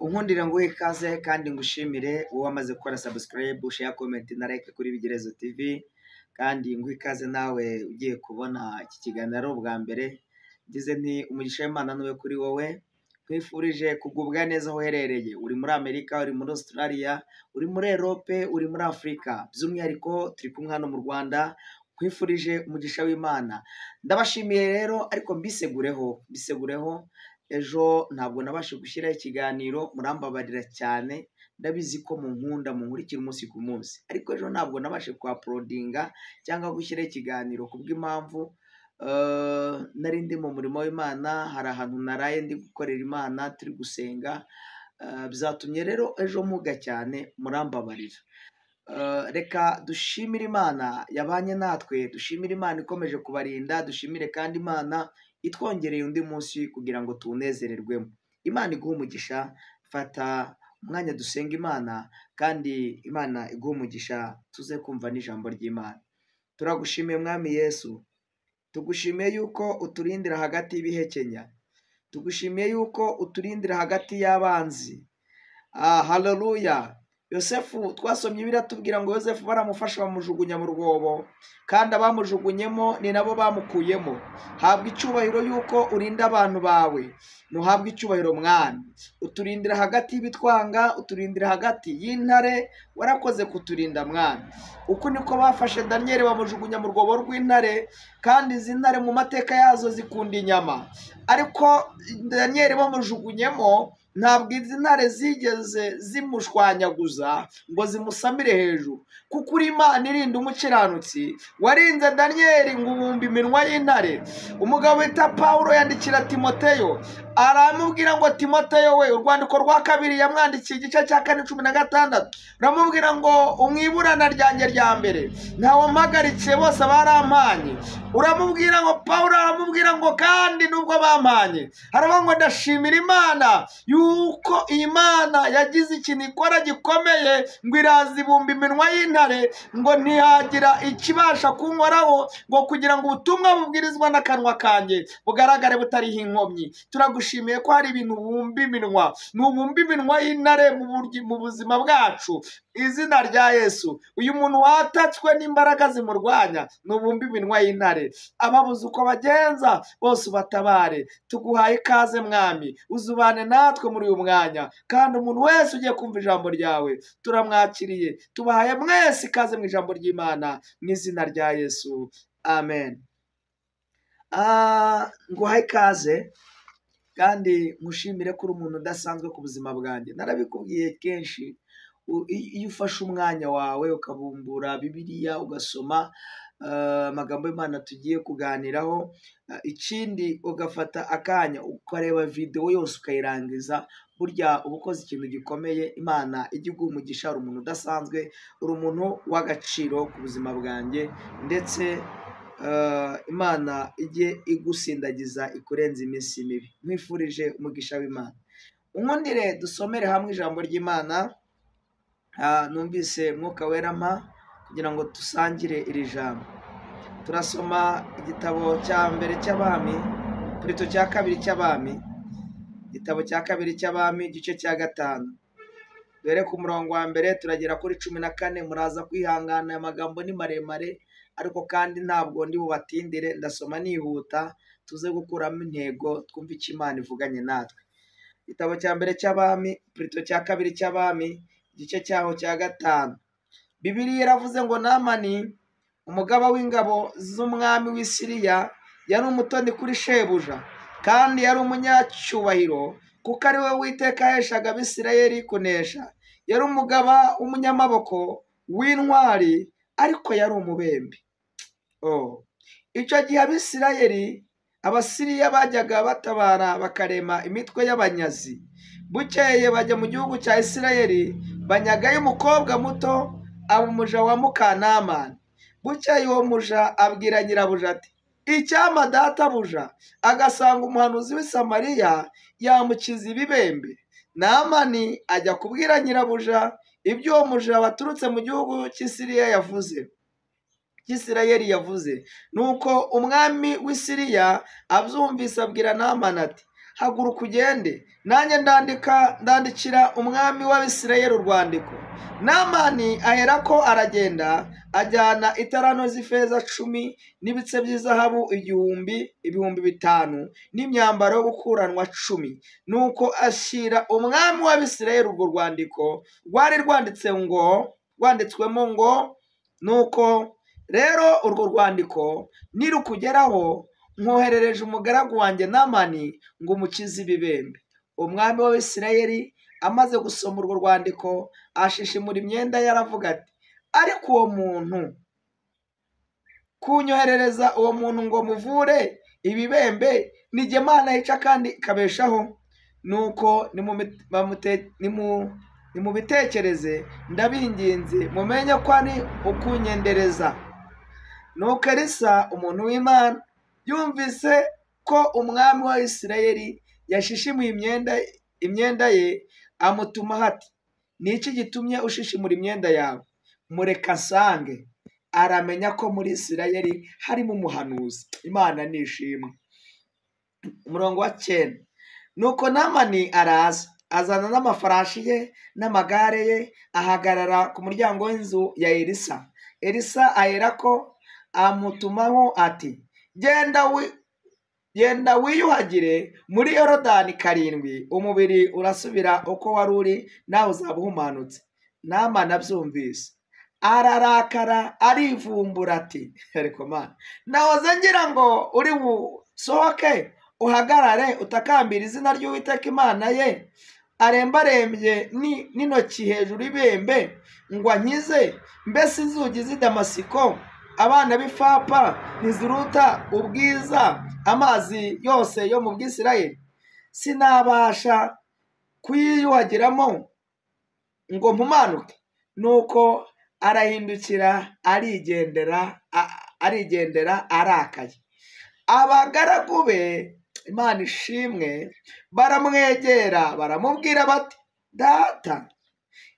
Unkundire ngo ikaze kandi ngushimire uwo wamaze gukora subscribe, share, comment na like kuri Bigerezo TV, kandi ngo ikaze nawe ugiye kubona iki kiganiro bwa mbere. Ngize nti umugisha w'Imana nube kuri wowe. Twifurije kugubwa neza aho uherereye, uri muri Amerika, uri muri Australia, uri muri Europe, uri muri Afrika, by'umwihariko turi kumwe hano mu Rwanda. Twifurije umugisha w'Imana. Ndabashimiye rero, ariko mbisegureho ejo ntabwo nabashe gushyiraho ikiganiro, murambabarira cyane, ndabizi ko munkurikira umunsi ku munsi, ariko ejo ntabwo nabashe kuaploadinga cyangwa gushyiraho ikiganiro kubw'impamvu nari ndi mu murimo w'Imana. Hari ahantu naraye ndi gukorera Imana, turi gusenga, bizatumye rero ejo muga cyane, murambabarira. Reka dushimire Imana yabanye natwe, dushimire Imana ikomeje kubarinda, dushimire kandi Imana itwongereye undi munsi kugira ngo tuwunezererwemo. Imana iguhe umugisha. Fata umwanya dusenga Imana, kandi Imana iguhe umugisha, tuze kumva n'ijambo ry'Imana. Turagushimiye Mwami Yesu, tugushimiye yuko uturindira hagati y'ibihekenya, tugushimiye yuko uturindira hagati y'abanzi. Haleluya. Yosefu twasomye biratubwira ngo Yosefu baramufasha bamujugunya mu rwobo, kandi abamujugunyemo ni nabo bamukuyemo. Habwa icyubahiro yuko urinda abantu bawe, ntuhabwe icyubahiro Mwami. Uturindira hagati y'ibitwanga, uturindira hagati y'intare, warakoze kuturinda Mwami. Uku niko bafashe Daniel bamujugunya mu rwobo rw'intare, kandi izi ntare mu mateka yazo zikunda inyama, ariko Daniel bamujugunyemo ntabwo izi ntare zigeze zimushwanyaguza ngo zimusamire hejuru, kuko uri Imana irinda umukiranutsi. Warinze Daniel ngo ubumbe iminwa y'intare. Umugabo wita Pawulo yandikira Timoteyo, aramubwira ngo Timoteyo we, urwandiko rwa kabiri yamwandikiye igice cya 4:16, uramubwira ngo umwiburana ryanjye rya mbere ntawe mpagarikiye, bose barampanye. Uramubwira ngo Pawulo aramubwira ngo kandi nubwo bampanye, haravuga ngo ndashimira Imana yuko iyi Mana yagize ikintu ikora gikomeye, ngo irazibumba iminwa y'intare, ngo ntihagira ikibasha kunkoraho, ngo kugira ngo ubutumwa bubwirizwa n'akanwa kanjye bugaragare butariho inkomyi. Turagushimiye ko hari ibintu bumba iminwa, nubumba iminwa y'intare mu buzima bwacu, izina rya Yesu. Uyu muntu watatswe n'imbaraga zimurwanya, nubumba iminwa y'intare. Ababuze uko bagenza bose ubatabare. Tuguhaye ikaze Mwami, uzubane natwe muri uyu mwanya, kandi umuntu wese ugiye kumva ijambo ryawe turamwakiriye. Tubahaye mwese ikaze mu ijambo ry'Imana, mu izina rya Yesu, amen. Nguhaye ikaze, kandi mushimire ko uri umuntu udasanzwe ku buzima bwanjye. Narabikubwiye kenshi, iyo ufashe umwanya wawe ukabumbura Bibiliya ugasoma amagambo y'Imana tugiye kuganiraho, ikindi ugafata akanya ukareba video yose ukayirangiza, burya uba ukoze ikintu gikomeye. Imana ijya iguha umugisha. Uri umuntu udasanzwe, uri umuntu w'agaciro ku buzima bwanjye, ndetse Imana ijye igusindagiza ikurenza iminsi mibi. Mwifurije umugisha w'Imana. Unkundire dusomere hamwe ijambo ry'Imana. Numvise Mwuka Wera mpa kugira ngo dusangire iri jambo. Turasoma igitabo cya mbere cy'Abami, Purito cya kabiri cy'Abami, igitabo cya kabiri cy'Abami, igice cya 5. Dore ku murongo wa mbere turagera kuri 14. Muraza kwihangana, aya magambo ni maremare, ariko kandi ntabwo ndi bubatindire, ndasoma nihuta, tuze gukuramo intego, twumve icyo Imana ivuganye natwe. Igitabo cya mbere cy'Abami, Purito cya kabiri cy'Abami, igice cyaho cya 5. Bibiliya iravuze ngo Namani, umugaba w'ingabo z'umwami w'i Siriya, yari umutoni kuri shebuja, kandi yari umunyacyubahiro, kuko ari we Uwiteka yaheshaga Abisirayeli kunesha. Yari umugaba w'umunyamaboko w'intwari, ariko yari umubembe. Icyo gihe Abasiriya bajyaga batabara bakarema imitwe y'abanyazi. Bukeye bajya mu gihugu cya Isirayeli, banyagayo umukobwa muto, aba umuja wa Mukanamani. Bukeye uwo muja abwira nyirabuja ati, icyampa databuja agasanga umuhanuzi w'i Samariya yamukiza ibibembe. Namani ajya kubwira nyirabuja ibyo uwo muja waturutse mu gihugu cy'Isirayeli yavuze. Nuko umwami w'i Siriya abyumvise abwira Namani ati, haguruka ugende, nanjye ndandikira umwami w'Abisirayeli urwandiko. Namani aherako aragenda, ajyana italanto z'ifeza 10 n'ibice by'izahabu ibihumbi 5 n'imyambaro yo gukuranwa 10. Nuko ashyira umwami w'Abisirayeli urwo rwandiko rwari rwanditswemo ngo, nuko rero urwo rwandiko nirukugeraho, nkoherereje umugaragu wanjye Namani ngo umukize ibibembe. Umwami w'Abisirayeli amaze gusoma urwo rwandiko, ashishimura imyenda ye, aravuga ati, ariko uwo muntu kunyoherereza uwo muntu ngo muvure ibibembe, ni jye Mana yica kandi ikabeshaho? Nuko nimubitekereze, ndabinginze mumenye ko ari ukunyendereza. Nuko Elisa umuntu w'Imana yumvise ko umwami wa Isirayeli yashishimuye imyenda ye, amutuma ati, ni iki gitumye ushishimura imyenda yawe? Mureka nsange. Aramenya ko muri Isirayeli harimo umuhanuzi. Imana nishimwe. Umurongo wa 9. Nuko Namani araza, azana n'amafarashi ye n'amagare ye, ahagarara ku muryango w'inzu ya Elisa. Elisa aherako amutumaho ati, genda wiyuhagire muri Yorodani 7, umubiri urasubira uko wari uri, nawe uzaba uhumanutse. Namani abyumvise ararakara, arivumbura ati, ariko Mana, nahoze ngira ngo uri busohoke uhagarare utakambira izina ry'Uwiteka Imana ye, arembarembye n'intoki hejuru y'ibembe ngo ankize. Mbese inzugi z'i Damasiko, abana b'Ifapa, ntiziruta ubwiza amazi yose yo mu Bwisirayeli? Sinabasha kuyiyuhagiramo ngo mpumanuke. Nuko arahindukira arigendera arakaye. Abagaragu be, Imana ishimwe, baramwegera baramubwira bati, data,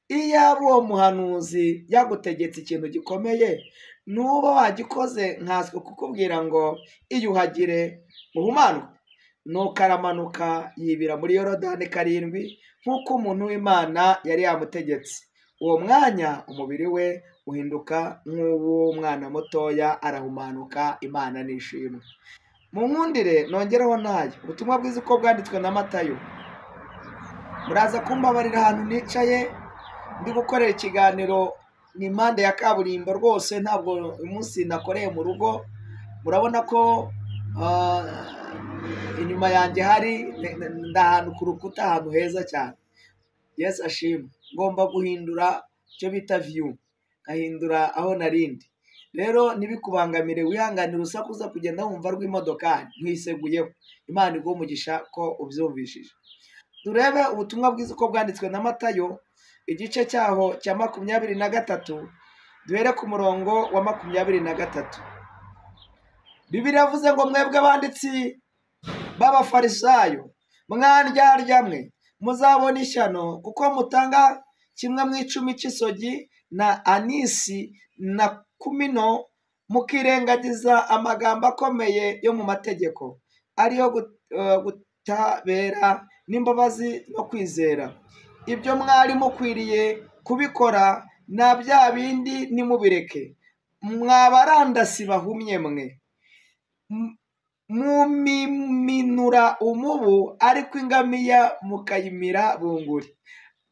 iyaba uwo muhanuzi yagutegetse ikintu gikomeye, nuba wagikoze nkaswe kukubwira ngo iyuhagire uhumanuke. Nuko aramanuka yibira muri Yorodani 7 nk'uko umuntu w'Imana yari yamutegetse. Uwo mwanya umubiri we uhinduka nk'uw'umwana mutoya, arahumanuka. Imana nishimwe. Munkundire nongeraho nayo ubutumwa bwiza uko bwanditswe na Matayo. Muraza kumbabarira ahantu nicaye ndi gukorera ikiganiro, ni impande ya kaburimbo rwose, ntabwo uyu munsi nakoreye mu rugo. Murabona ko inyuma yanjye hari ndahantu ku rukuta, ahantu heza cyane. Yesu ashimwe. Ngomba guhindura icyo bita view, ngahindura aho narindi. Rero ntibikubangamire, wihanganire urusaku uza kugenda wumva rw'imodokari, nkwiseguyeho. Imana iguhe umugisha ko ubyumvishije. Turebe ubutumwa bwiza uko bwanditswe na Matayo, igice cyaho cya 23, duhere ku murongo wa 23. Bibiliya yavuze ngo, mwebwe abanditsi b'Abafarisayo, mwandyarya mwe, muzabona ishyano, kuko mutanga 1/10 cy'isogi na anisi na kumino, mukirengagiza amagambo akomeye yo mu mategeko, ariyo gutabera n'imbabazi no kwizera. Ibyo mwari mukwiriye kubikora, na bya bindi nimubireke. Mwabarandasi bahumye mwe, mumiminura umubu, ariko ingamiya mukayimira bunguri.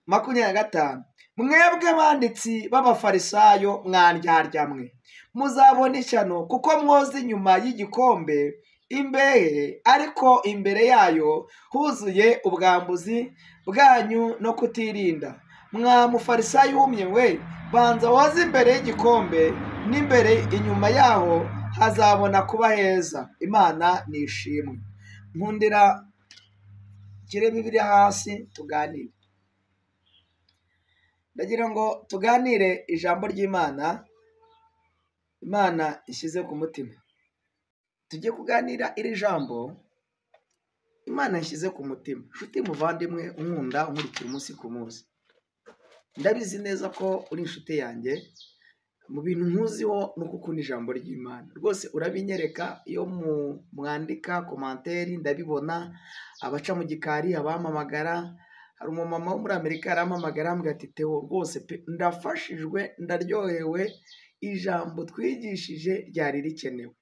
25. Mwebwe banditsi b'Abafarisayo, mwandyarya mwe, muzabona ishyano, kuko mwoza inyuma y'igikombe imbehe, ariko imbere yayo huzuye ubwambuzi bwanyu no kutirinda. Mwa Mufarisayo wumye we, banza woze imbere y'igikombe, n'imbere inyuma yaho hazabona kuba heza. Imana nishimwe. Nkundira kire Bibiliya hasi tuganire. Ndagira ngo tuganire ijambo ry'Imana Imana ishyize ku mutima. Tujye kuganira iri jambo Imana ishyize ku mutima. Nshuti muvandimwe unkunda unkurikira umunsi ku munsi, ndabizi neza ko uri inshuti yanjye, mu bintu nkuziho no gukunda ijambo ry'Imana rwose urabinyereka iyo mwandika komanteri ndabibona, abaca mu gikari abampamagara. Hari umumama wo muri Amerika yarampamagara ambwira ati Theo rwose pe ndafashijwe ndaryohewe, ijambo twigishije ryari rikenewe.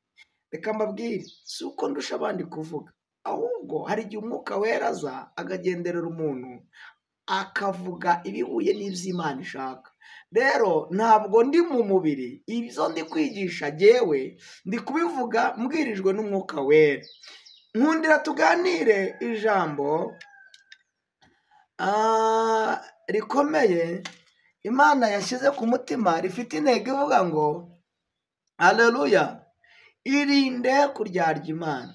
Reka mbabwire, si uko ndusha abandi kuvuga, ahubwo hari igihe umwuka wera aza akagenderera umuntu akavuga ibihuye n'iby'Imana ishaka. Rero ntabwo ndi mu mubiri, ibyo ndi kwigisha jyewe ndi kubivuga mbwirijwe n'umwuka wera. Nkundira tuganire ijambo rikomeye Imana yashyize ku mutima, rifite intego ivuga ngo haleluya, irinde kuryarya Imana.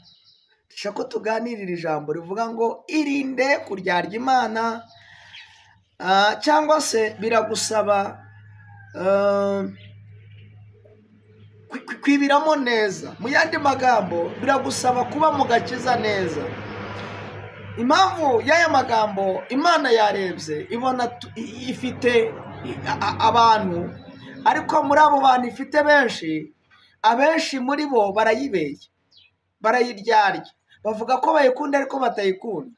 Dushaka ko tuganirira ijambo rivuga ngo irinde kuryarya Imana, cyangwa se biragusaba kwibiramo neza. Mu yandi magambo biragusaba kuba mu gakiza neza. Impamvu y'aya magambo, Imana yarebye ibona ifite abantu, ariko muri abo bantu ifite benshi, abenshi muri bo barayibeshya, barayiryarya, bavuga ko bayikunda ariko batayikunda.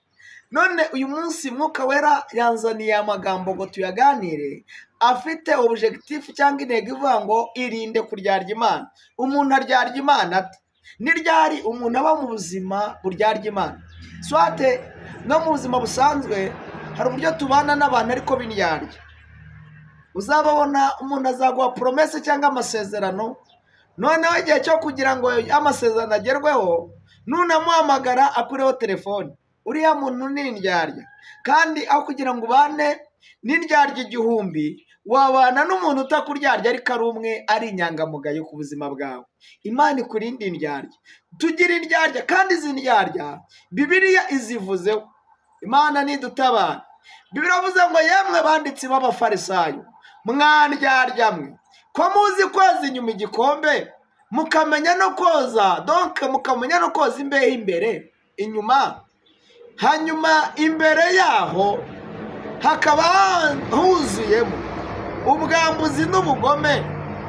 None uyu munsi mwuka wera yanzaniye amagambo ngo tuyaganire, afite objectif cyangwa intego ivuga ngo irinde kuryarya Imana. Umuntu aryarya Imana ate? Ni ryari umuntu aba mu buzima buryarya Imana? Swate no mu buzima busanzwe hari uburyo tubana n'abantu ariko binyarya. Uzababona umuntu azaguha promesse cyangwa amasezerano, noneho igihe cyo kugira ngo amasezerano agerweho nunamuhamagara akureho telefone. Uriya muntu ni indyarya, kandi aho kugira ngo ubane n'indyarya igihumbi, wabana n'umuntu utakuryarya ariko ari umwe, ari inyangamugayo ku buzima bwawe. Imana ikurinde indyarya. Tugira indyarya, kandi izi ndyarya Bibiliya izivuzeho. Imana nidutabara. Bibiliya ivuze ngo yemwe banditsi b'abafarisayo, mwandyarya mwe, ko muzi koza inyuma igikombe mukamenya no koza, donc mukamenya no koza imbehe imbere inyuma, hanyuma imbere yaho hakaba huzuyemo ubwambuzi n'ubugome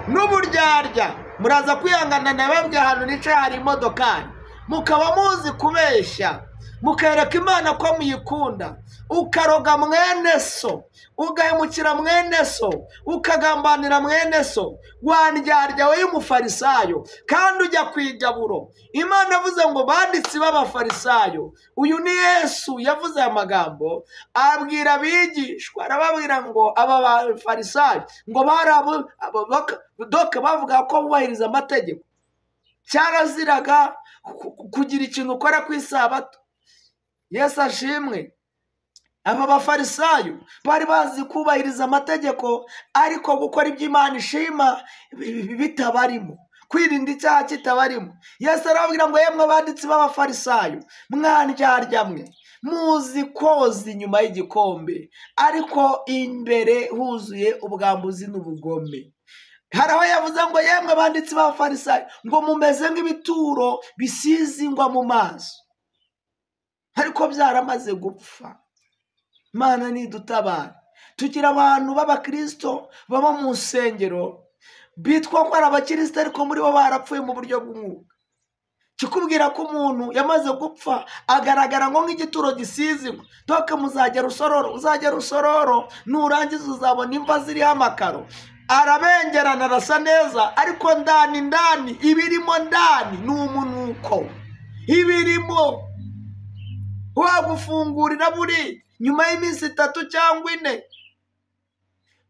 n'uburyarya. Muraza kwihangana nababwe ahantu nicaye hari imodokari, mukaba muzi kubeshya, mukereka Imana ko muyikunda, ukaroga mwene so, ugahemukira mwene so, ukagambanira mwene so. Wandyarya we y'umufarisayo, kandi ujya kwigaburo. Imana avuze ngo banditsi b'abafarisayo, uyu ni Yesu yavuze aya magambo, abwira abigishwa, arababwira ngo aba bafarisayo ngo doka bavuga ko bubahiriza amategeko, cyaraziraga kugira ikintu ukora ku isabato. Yesu ashimwe. Aba bafarisayo bari bazi kubahiriza amategeko, ariko gukora ibyo Imana ishima bitabarimo, kwirinda icyaha kitabarimo. Yesu arababwira ngo yemwe banditsi b'abafarisayo, mwandyarya mwe, muzi koza inyuma y'igikombe ariko imbere huzuye ubwambuzi n'ubugome. Hari aho yavuze ngo yemwe banditsi b'abafarisayo, ngo mumeze nk'ibituro bisize ingwa mu maso, ariko byaramaze gupfa. Imana nidutabara. Tugira abantu b'abakristo baba mu nsengero bitwa ko ari abakristo, ariko muri bo barapfuye mu buryo bw'umwuka. Kikubwira ko umuntu yamaze gupfa agaragara ngo nk'igituro gisize ingwa. Doke muzajya Rusororo, uzajya Rusororo nurangiza uzabona imva ziriho amakaro, arabengerana, arasa neza, ariko ndani ibirimo ndani ni umunuko. Ibirimo wagufungurira buri nyuma y'iminsi 3 cyangwa 4.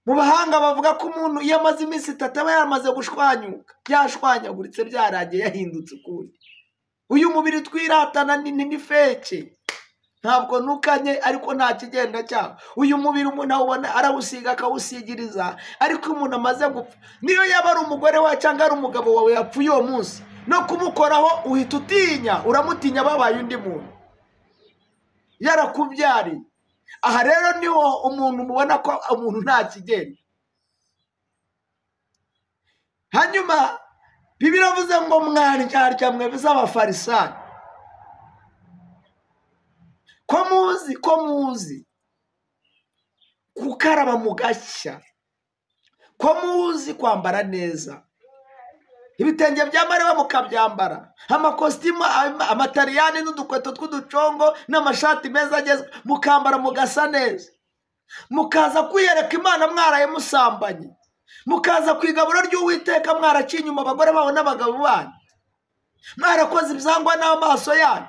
Mu bahanga bavuga ko umuntu iyo amaze iminsi 3 aba yamaze gushwanyuka, byashwanyaguritse, byaragiye yahindutse ukundi. Uyu mubiri twiratana ni feke, ntabwo nukanye, ariko nta kigenda cyaho. Uyu mubiri umuntu awubona arawusiga akawusigiriza, ariko umuntu amaze gupfa, niyo yaba ari umugore wawe cyangwa ari umugabo wawe yapfuye uwo munsi, no kumukoraho uhita utinya, uramutinya babaye undi muntu yarakubyari. Aha rero niho umuntu mubona ko umuntu nta kigenda. Hanyuma Bibiliya ivuze ngo mwandyarya mwe z'abafarisayo, ko muzi gukaraba mu gashya, ko muzi kwambara neza, ibitenge byambariwe mukabyambara, amakositimu, amatariyani n'udukweto tw'uducongo n'amashati meza agezwe mukambara mugasa neza, mukaza kwiyereka Imana mwaraye musambanye, mukaza ku igaburo ry'Uwiteka mwaraciye inyuma abagore babo n'abagabo banyu, mwarakoze ibyangwa n'amaso yanyu,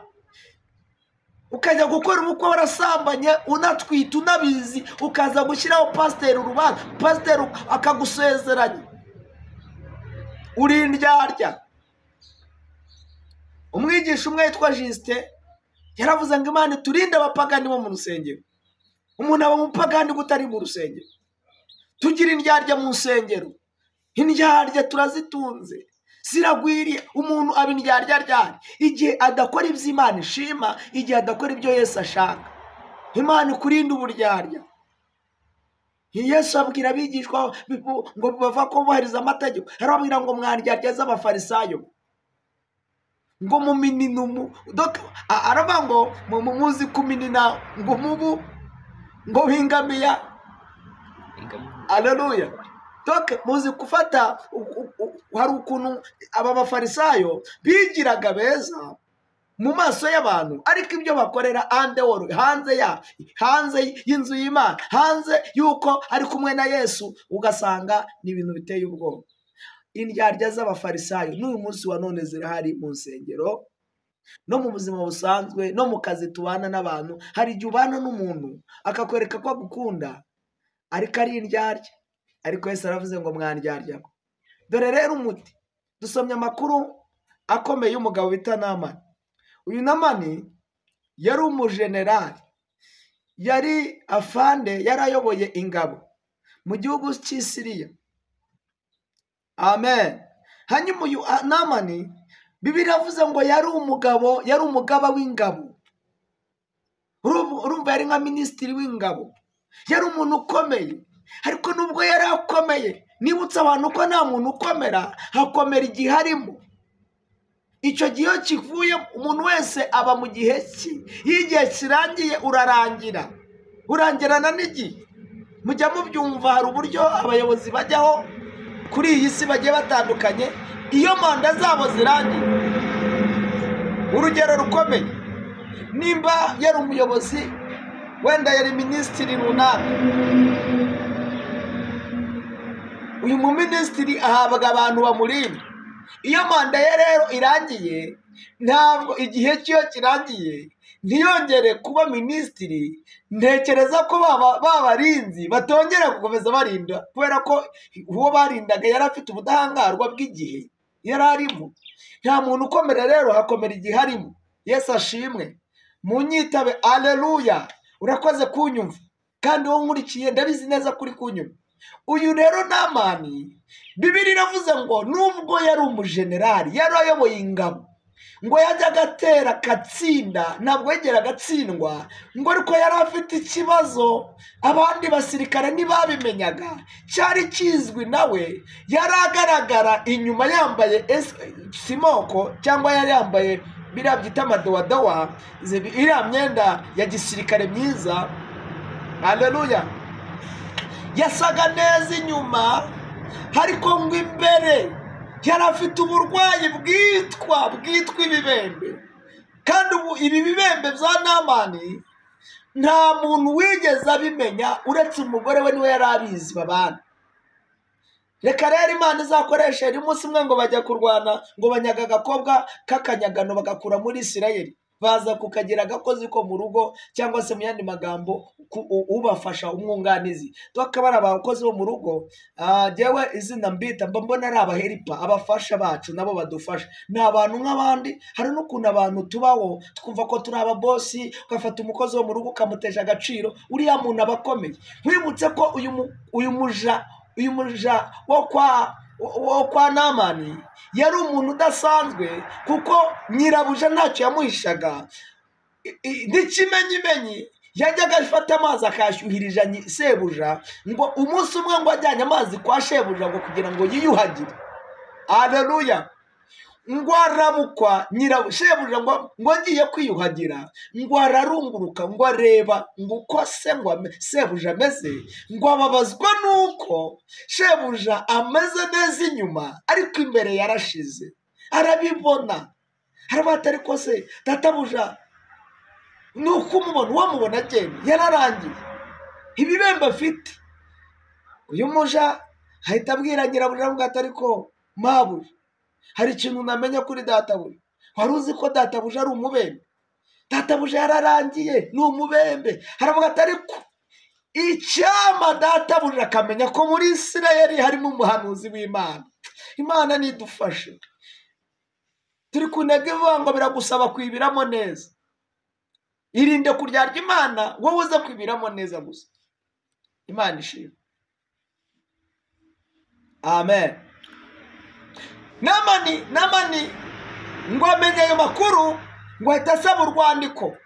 ukajya gukora ubukwe warasambanye unatwite unabizi, ukaza gushyiraho pasiteri urubanza, pasiteri akagusezeranya, uri indyarya. Umwigisha umwe yitwa Justin yaravuze ngo Imana turinde abapagani bo mu rusengero. Umuntu aba umupagani gutari mu rusengero. Tugira indyarya mu rusengero, indyarya turazitunze, ziragwiriye. Umuntu aba indyarya ryari? Igihe adakora ibyo Imana ishima, igihe adakora ibyo Yesu ashaka. Imana ikurinde uburyarya. Yesu abwira abigishwa ngo bava ko bubahiriza amategeko, arababwira ngo mwandyarya z'abafarisayo, ngo mumininu, aravuga ngo muzi kuminina ngo mubu ngo wingamiya. Haleluya. Toke muzi gufata, hari ukuntu aba bafarisayo bigiraga beza mu maso y'abantu, ariko ibyo bakorera hanze y'inzu y'Imana, hanze yuko ari kumwe na Yesu, ugasanga ni ibintu biteye ubwoba. Indyarya z'abafarisayo n'uyu munsi wa none zirahari mu nsengero no mu buzima busanzwe no mu kazi tubana n'abantu. Hari igihe ubana n'umuntu akakwereka ko agukunda ariko ari indyarya, ariko Yesu aravuze ngo mwandyarya. Dore rero umuti, dusomye amakuru akomeye y'umugabo bita Namani. Uyu Namani yari umujenerali, yari afande, yarayoboye ingabo mu gihugu cy'Isiriya. Amen. Hanyuma uyu Namani Bibiliya yavuze ngo yari umugaba w'ingabo. Urumva yari nka minisitiri w'ingabo, yari umuntu ukomeye. Ariko nubwo yari akomeye, nibutse abantu ko nta muntu ukomera, hakomera igihe arimo. Icyo gihe kivuye umuntu wese aba mu gihe cye. Iyo igihe kirangiye urarangira, urangirana n'igihe. Mujya mubyumva, hari uburyo abayobozi bajyaho kuri iyi si bagiye batandukanye, iyo manda zabo zirangiye. Urugero rukomeye, nimba yari umuyobozi, wenda yari minisitiri runaka, uyu muminisitiri ahabwa abantu bamurinda. Iyo manda ye rero irangiye, ntabwo igihe cyo kirangiye ntiyongere kuba minisitiri, ntekereza ko babarinzi batongera gukomeza barinda, kubera ko uwo barindaga yari afite ubudahangarwa bw'igihe yari arimo. Nta muntu ukomera rero, hakomera igihe arimo. Yesu ashimwe. Munyitabe. Haleluya. Urakoze kunyumva, kandi wowe nkurikiye ndabizi neza kuri kunyumva. Uyu rero Namani, Bibiliya iravuze ngo nubwo yari umujenerali, yari ayoboye ingabo, ngo yajyaga atera agatsinda, ntabwo yegera agatsindwa, ngo ariko yari afite ikibazo abandi basirikare ntibabimenyaga, cyari kizwi nawe. Yari agaragara inyuma yambaye simoko, cyangwa yari yambaye biriya byita amadowadowa, iriya myenda ya gisirikare myiza. Haleluya. Yasaga neza inyuma, ariko ngo imbere yari afite uburwayi bwitwa ibibembe. Kandi ubu ibi bibembe bya Namani nta muntu wigeze abimenya uretse umugore we, niwe yari abizi babana. Reka rero Imana izakoresha umunsi umwe ngo bajya kurwana, ngo banyaga agakobwa k'akanyagano bagakura muri Isirayeli, baza kukagira agakozi ko mu rugo, cyangwa se mu yandi magambo ubafasha, umwunganizi. Tukaba ari abakozi bo mu rugo, jewe izina mbita mbona ari abaheripa, abafasha bacu nabo badufasha. Ni abantu nk'abandi. Hari n'ukuntu abantu tubaho twumva ko turi ababosi, ugafata umukozi wo mu rugo ukamutesha agaciro, uriya muntu aba akomeye. Nkwibutse ko uyu muja wo kwa Namani yari umuntu udasanzwe, kuko nyirabuja ntacyo yamuhishaga. N'ikimenyimenyi yajyaga afata amazi akayashyuhirija sebuja, ngo umunsi umwe ngo ajyanye amazi kwa shebuja ngo kugira ngo yiyuhagire. Haleluya. ngo arabukwa shebuja ngo ngiye kwiyuhagira, ngo ararunguruka, ngo areba ngo uko se ngo sebuja ameze, ngo ababazwa nuko shebuja ameze neza inyuma ariko imbere yarashize. Arabibona, arabata ariko se databuja nuko umubona, uwamubona agenda yararangiye, ibibembe afite. Uyu muja ahita abwira nyirabuja ngo ariko mabuja, hari ikintu namenye kuri databuja. Wari uzi ko databuja ari umubembe? Databuja yararangiye, ni umubembe. Haravuga ati ariko icyama databuja akamenya ko muri Isirayeli harimo umuhanuzi w'Imana. Imana nidufashe. Turi ku ntego ivuga ngo biragusaba kwibiramo neza. Irinde kuryarya Imana, wowe uze kwibiramo neza gusa. Imana ishimwe. Amen. Namani ngo amenye ayo makuru, ngo ahita asaba urwandiko,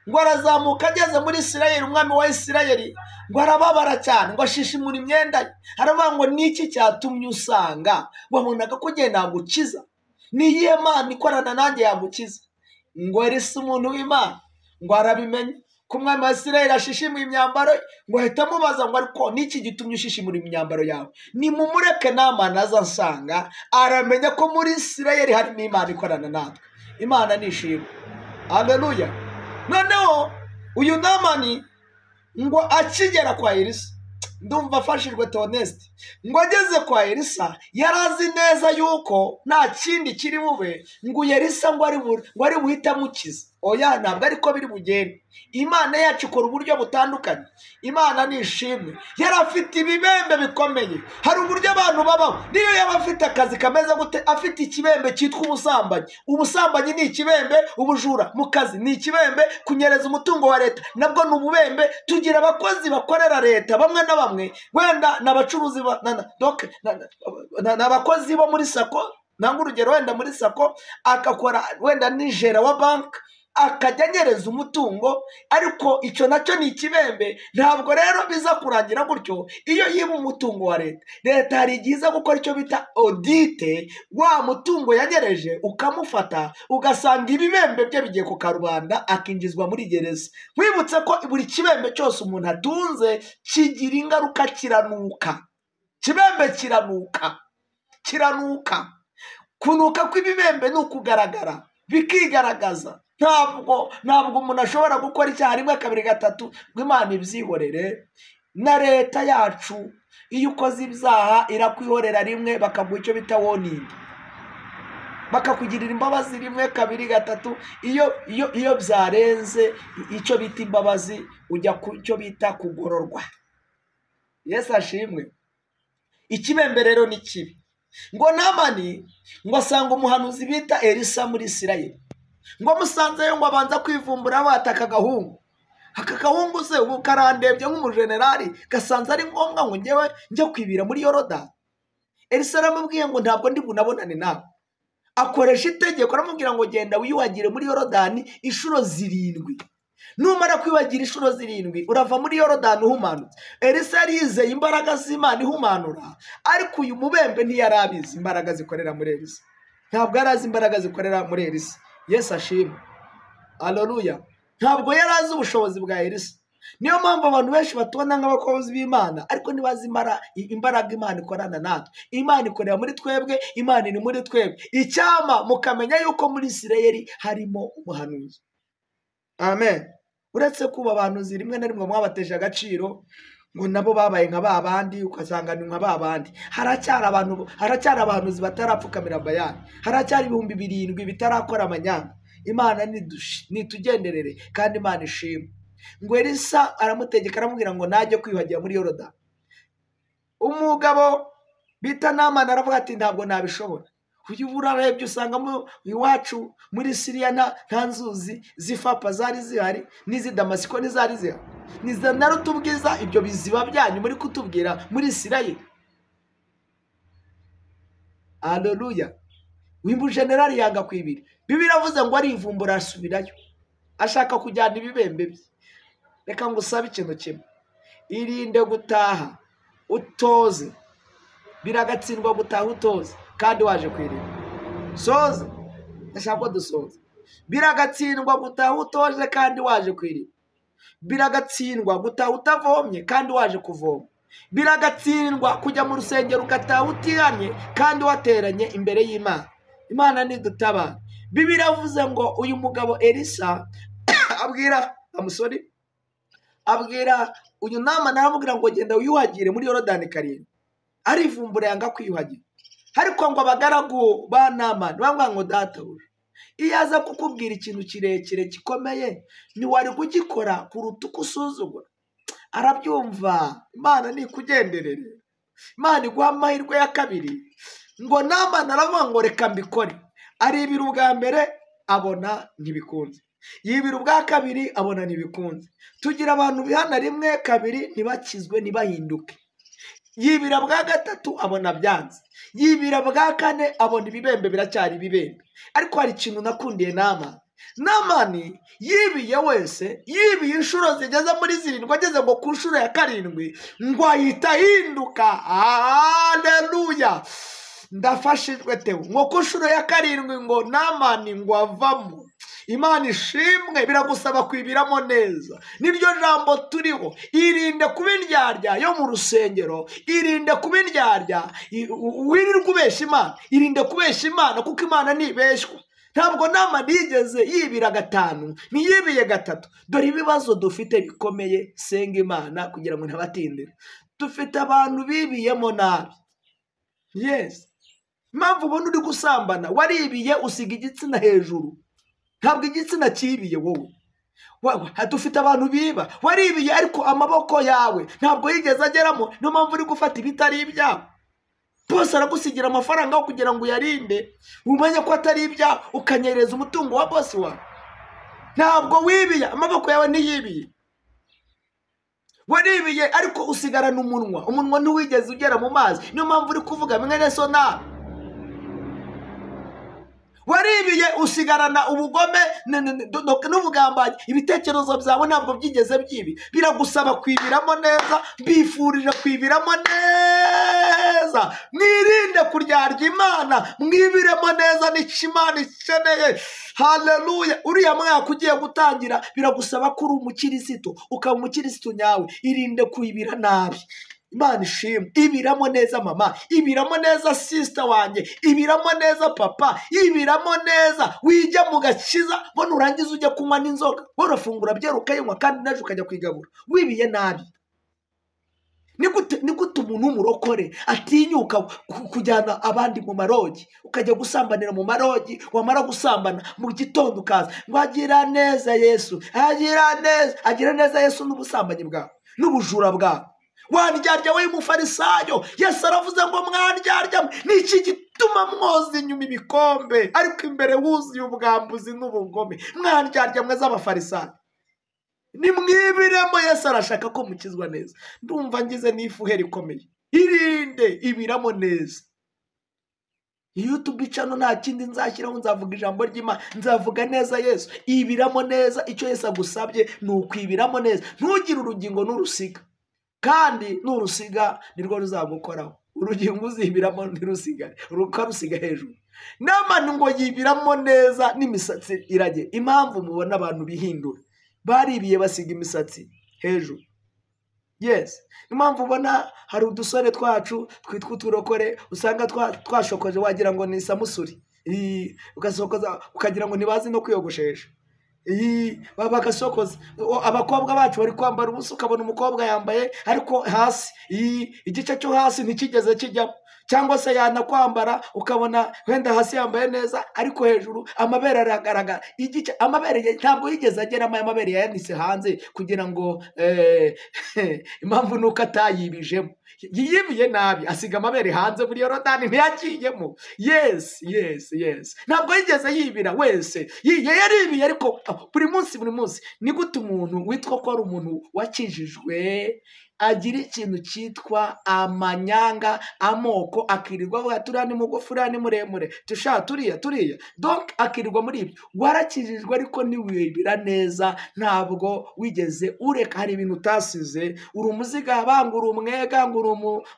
ngo arazamuka ageze muri Isirayeli. Umwami wa Isirayeli ngo arababara cyane, ngo ashishimura imyenda ye. Aravuga ngo niki cyatumye usanga wabonaga ko ugenda yagukiza? Ni iyihe Mana ikorana nanjye yagukiza? Ngo Elisa umuntu w'Imana ngo arabimenya ko umwami wa Isirayeli ashishimuye imyambaro ye, ngo ahita amubaza ngo ariko niki gitumye ushishimura imyambaro yawe? Nimumureke Namani aza ansanga, aramenya ko muri Isirayeli harimo Imana ikorana natwe. Imana nishimwe. Haleluya. Noneho uyu Namani ngo akigera kwa Elisa, ndumva afashijwe Theoneste, ngo ageze kwa Elisa yarazi neza yuko nta kindi kiri bube, ngo Elisa ngo ari buhita amukiza. Oya, ntabwo ariko biri bugende. Imana yacu ikora uburyo butandukanye. Imana nishimwe. Yari afite ibibembe bikomeye. Hari uburyo abantu babaho, niyo yaba afite akazi kameze gute, afite ikibembe cyitwa ubusambanyi. Ubusambanyi ni ikibembe, ubujura mu kazi ni ikibembe, kunyereza umutungo wa leta nabwo ni ububembe. Tugira abakozi bakorera leta bamwe na bamwe, wenda n'abacuruzi n'abakozi bo muri sako. Nanga urugero, wenda muri sako akakora wenda nijera wa bank, akajya anyereza umutungo, ariko icyo nacyo ni ikibembe. Ntabwo rero biza kurangira gutyo. Iyo yiba umutungo wa leta hari igihe iza gukora icyo bita audite, wa mutungo yanyereje ukamufata, ugasanga ibibembe bye bigiye ku karubanda, akinjizwa muri gereza. Mwibutse ko buri kibembe cyose umuntu atunze kigira ingaruka, kiranuka. Kibembe kiranuka. Kunuka kw'ibibembe ni ukugaragara, bikigaragaza. Ntabwo umuntu ashobora gukora icyaha rimwe kabiri gatatu ngo Imana ibyihorere. Na leta yacu iyo ukoze ibyaha irakwihorera rimwe, bakaguha icyo bita warning, bakakugirira imbabazi rimwe kabiri gatatu. Iyo byarenze icyo bita imbabazi, ujya ku cyo bita kugororwa. Yesu ashimwe. Ikibembe rero ni kibi. Ngo Namani ngo asanga umuhanuzi bita Elisa muri Isirayeli, ngo amusanzeyo, ngo abanza kwivumbura bataka agahungu. Aka gahungu se ubu karandebye nk'umujenerali, gasanze ari ngombwa ngo njyewe njye kwibira muri Yorodani. Elisa aramubwiye ngo ntabwo ndi bunabonane nawe. Akoresha itegeko, aramubwira ngo genda wiyuhagire muri Yorodani inshuro 7. Numara kwibagira inshuro 7 urava muri Yorodani uhumanutse. Elisa yizeye imbaraga z'Imana ihumanura, ariko uyu mubembe ntiyarabizi imbaraga zikorera muri Elisa. Ntabwo yarazi imbaraga zikorera muri Elisa. Yesu ashimwe. Haleluya. Ntabwo yarazi ubushobozi bwa Elisa. Niyo mpamvu abantu benshi batubona nk'abakozi b'Imana, ariko ntibazi imbaraga Imana ikorana natwe. Imana ikorera muri twebwe, Imana iri muri twebwe. Icyama mukamenya yuko muri Isirayeli harimo umuhanuzi. Amen. Uretse kuba abantu rimwe na rimwe mwabateje agaciro, ngo nabo babaye nka babandi, ukasanga ni nka babandi. Haracyari abahanuzi batarapfukamira Bayali. Haracyari 7,000 bitarakora amanyanga. Imana nitugenderere kandi Imana ishimwe. Ngo Elisa aramutegeka, aramubwira ngo najye kwiyuhagira muri Yorodani. Umugabo bita Namani aravuga ati ntabwo nabishobora. Uyu urarebye usanga iwacu muri Siriya nta nzuzi zifapa zari zihari, n'izi Damasiko ntizari zihari. Niza narutubwiza ibyo biziba byanyu muri kutubwira muri Isirayeli. Haleluya. Wimbu generali yanga kwibira. Bibiliya iravuze ngo arivumbura asubirayo, ashaka kujyana ibibembe bye. Reka ngusabe ikintu kimwe, irinde gutaha utoze. Biragatsindwa gutaha utoze kandi waje kwirira. soza ndashaka ko dusoza. Biragatsindwa gutaha utoje kandi waje kwiriba. Biragatsindwa gutaha utavomye kandi waje kuvoma. Biragatsindwa kujya mu rusengero ugataha utihanye kandi wateranye imbere y'Imana. Imana nidutabara. Bibiliya yavuze ngo uyu mugabo Elisa abwira uyu Namani, aramubwira ngo genda wiyuhagire muri Yorodani karindwi. Arivumbura yanga kwiyuhagira. Ariko ngo abagaragu ba Namani bamubwira ngo databuja, iyo aza kukubwira ikintu kirekire gikomeye ntiwari kugikora kuruta uko usuzugura. Arabyumva. Imana nikugenderere. Imana iguha amahirwe ya kabiri. Ngo Namani aravuga ngo reka mbikore. Aribira ubwa mbere abona ntibikunze, yibira ubwa kabiri abona ntibikunze. Tugira abantu bihana rimwe kabiri ntibakizwe ntibahinduke. Yibira bwa gatatu abona byanze, yibira bwa kane abona ibibembe biracyari ibibembe. Ariko hari ikintu nakundiye Namani yibiye wese, yibiye inshuro zigeze muri 7, ageze ngo ku nshuro ya 7 ngo ahita ahinduka. Haleluya, ndafashijwe tewe. Ngo ku nshuro ya 7 ngo Namani ngo avamo. Imana ishimwe. Biragusaba kwibiramo neza. Niryo jambo turiho. Irinde kuba indyarya yo mu rusengero, irinde kuba indyarya wirirwa ubesha Imana, irinde kubesha Imana kuko Imana ntibeshwa. Ntabwo Namani yigeze yibira 5, niyibiye 3. Dore ibibazo dufite bikomeye, senga Imana kugira ngo ntabatindire. Dufite abantu bibiyemo nabi. Yes. Impamvu ubona uri gusambana, waribiye usiga igitsina hejuru, ntabwo igitsina kibiye wowe. Dufite abantu biba, waribiye ariko amaboko yawe ntabwo yigeze ageramo, niyo mpamvu uri gufata ibitari ibyawe. Bose aragusigira amafaranga aho kugira ngo uyarinde, umenye ko atari ibyawe, ukanyereza umutungo wa bosi wawe. Ntabwo wibiye, amaboko yawe ntiyibiye. Waribiye ariko usigarana umunwa ntiwigeze ugera mu mazi, niyo mpamvu uri kuvuga mwene so nabi. Waribiye usigarana ubugome n'ubugambanyi, ibitekerezo byawe ntabwo byigeze byibi. Biragusaba kwibiramo neza, mbifurije kwibiramo neza. Mwirinde kuryarya Imana, mwibiremo neza n'icyo Imana ikeneye. Haleluya. Uriya mwaka ugiye gutangira biragusaba ko uri umukirisitu, ukaba umukirisitu nyawe. Irinde kwibira nabi. Imana ishimwe. Ibiramo neza mama, ibiramo neza sister wanjye, ibiramo neza papa, ibiramo neza. Wijya mu gakiza ngo nurangiza ujya kunywa n'inzoga, warafungura byera ukayinywa kandi naje ukajya kwigabura. Wibiye nabi. Nigute umuntu w'umurokore atinyuka kujyana abandi mu marogi, ukajya gusambanira mu marogi, wamara gusambana mu gitondo ukaza ngo agira neza Yesu, agira neza Yesu n'ubusambanyi bwawe n'ubujura bwawe. Wandyarya we mufarisayo, Yesu aravuze ngo mwandyarya, niki gituma mwoza inyuma ibikombe ariko imbere wuzuye ubwambuzi n'ubugome? Mwandyarya mwe z'abafarisayo, nimwibiremo. Yesu arashaka ko mukizwa neza. Ndumva ngize n'ifuheri ikomeye. Irinde ibiramo neza. YouTube channel nta kindi nzashyiraho, nzavuga ijambo ry'Imana, nzavuga neza Yesu. Ibiramo neza, icyo Yesu agusabye ni ukwibiramo neza. Ntugire urugingo n'urusiga, kandi nurusiga nirwo ruzagukoraho. Urugingo uzibiramo ntirusigare, rukarusiga hejuru. Namani ngo yibiramo neza n'imisatsi irage. Impamvu mubona abantu bihindura, baribiye basiga imisatsi hejuru. Yes. Impamvu ubona hari udusore twacu twitwa uturokore, usanga twashokoje wagira ngo ni Samusuri, ugasokoza ukagira ngo ntibazi no kwiyogoshesha. Bagasokoza. Abakobwa bacu bari kwambara ubusa, ukabona umukobwa yambaye ariko hasi igice cyo hasi ntikigeze kijyamo, cyangwa se yanakwambara ukabona wenda hasi yambaye neza ariko hejuru amabere aragaragara. Igice amabere ntabwo yigeze ageramo, amabere yayanitse hanze kugira ngo impamvu nuko atayibijemo. Yibiye nabi, asiga amabere hanze muri Yorodani ntiyagiyemo. Yes. Ntabwo yigeze yibira wese. Yaribiye ariko buri munsi. Ni gute umuntu witwa ko ari umuntu wakijijwe agira ikintu cyitwa amanyanga, amoko, akirirwa avuga turiya ni mugufi, uriya ni muremure, tusha turiya donc akirirwa muri ibyo. Warakijijwe ariko ntiwibira neza, ntabwo wigeze ureka. Hari ibintu utasize, uri umuzigaba, ngo uri umwega, ngo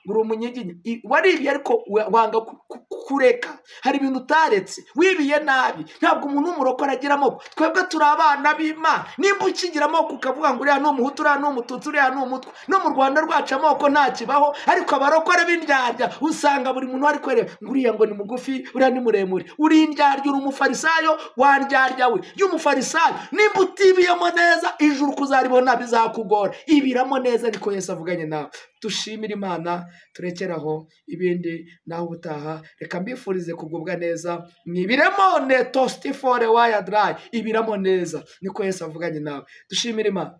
uri umunyiginya, waribiye ariko wanga kureka. Hari ibintu utaretse, wibiye nabi. Ntabwo umuntu w'umurokore agira amoko. Twebwe turi abana b'Imana. Nimba ukigira amoko ukavuga ngo uriya ni umuhutu, uriya ni umututsi, uriya ni umutwa, no mu Rwanda rwacu amoko nta kibaho, ariko abarokore b'indyarya usanga buri muntu ari kwereka ngo uriya ngo ni mugufi, uriya ni muremure. Uri indyarya, uri umufarisayo, wandyarya we y'umufarisayo. Nimba utibiyemo neza, ijuru kuzaribona bizakugora. Ibiramo neza, niko Yesu avuganye nawe. Dushimire Imana, turekeraho, ibindi naho ubutaha. Reka mbifurize kugubwa neza, mwibiremo ne tosti for a wire dry, ibiramo neza, niko Yesu avuganye nawe. Dushimire Imana.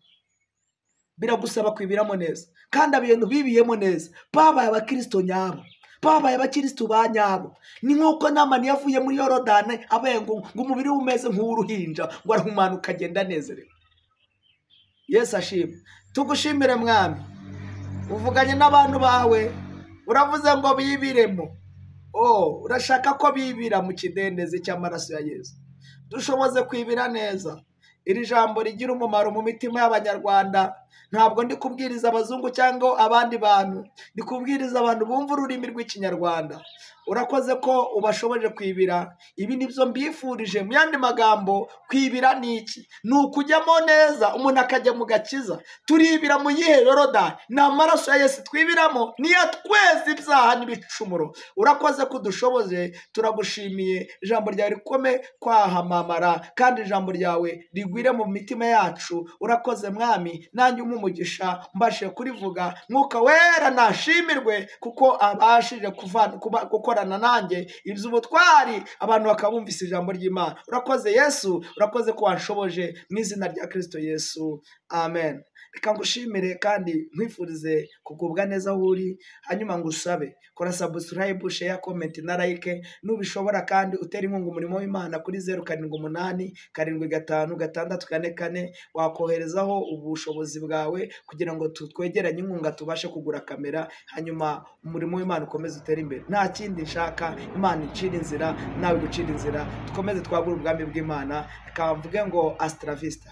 Biragusaba kwibiramo neza, kandi abantu bibiyemo neza babaye abakristo nyabo, babaye abakristo ba nyabo. Ni nkuko Namani yavuye muri Yorodani abaye ngo umubiri umeze nk'uruhinja, ngo arahumanuka agenda nezerewe. Yesu ashimwe. Tugushimire Mwami, uvuganye n'abantu bawe, uravuze ngo bibiremo. Urashaka ko bibira mu kidendezi cy'amaraso ya Yesu. Dushoboze kwibira neza. Iri jambo rigira umumaro mu mitima y'Abanyarwanda. Ntabwo ndi kubwiriza abazungu cyangwa abandi bantu, ndi kubwiriza abantu bumva ururimi rw'Ikinyarwanda. Urakoze ko ubashoboje kwibira. Ibi nibyo mbifurije. Mu yandi magambo, kwibira ni iki? Ni ukujyamo neza, umuntu akajya mu gakiza. Turibira mu yihe Yorodani? Ni amaraso ya Yesu twibiramo, niyo tweza ibyaha n'ibicumuro. Urakoze ko udushoboze, turagushimiye. Ijambo ryawe rikome kwahamamara, kandi ijambo ryawe rigwire mu mitima yacu. Urakoze Mwami, nanjye umugisha mbashe kurivuga. Mwuka Wera nashimirwe, kuko abashije gukorana nanjye iby'ubutwari, abantu bakabumvise ijambo ry'Imana. Urakoze Yesu, urakoze ko wanshoboje, mu izina rya Kristo Yesu, amen. Reka ngushimire kandi nkwifurize kugubwa neza aho uri. Hanyuma ngusabe kora subscribe, share, comment na like. Nubishobora kandi utera inkunga umurimo w'Imana kuri 078 75 644. Wakoherezaho ubushobozi bwawe kugira ngo twegeranye inkunga tubashe kugura kamera, hanyuma umurimo w'Imana ukomeze utere imbere. Nta kindi nshaka, Imana icira inzira, nawe gucira inzira, dukomeze twagura ubwami bw'Imana. Reka mvuge ngo Astra Vista.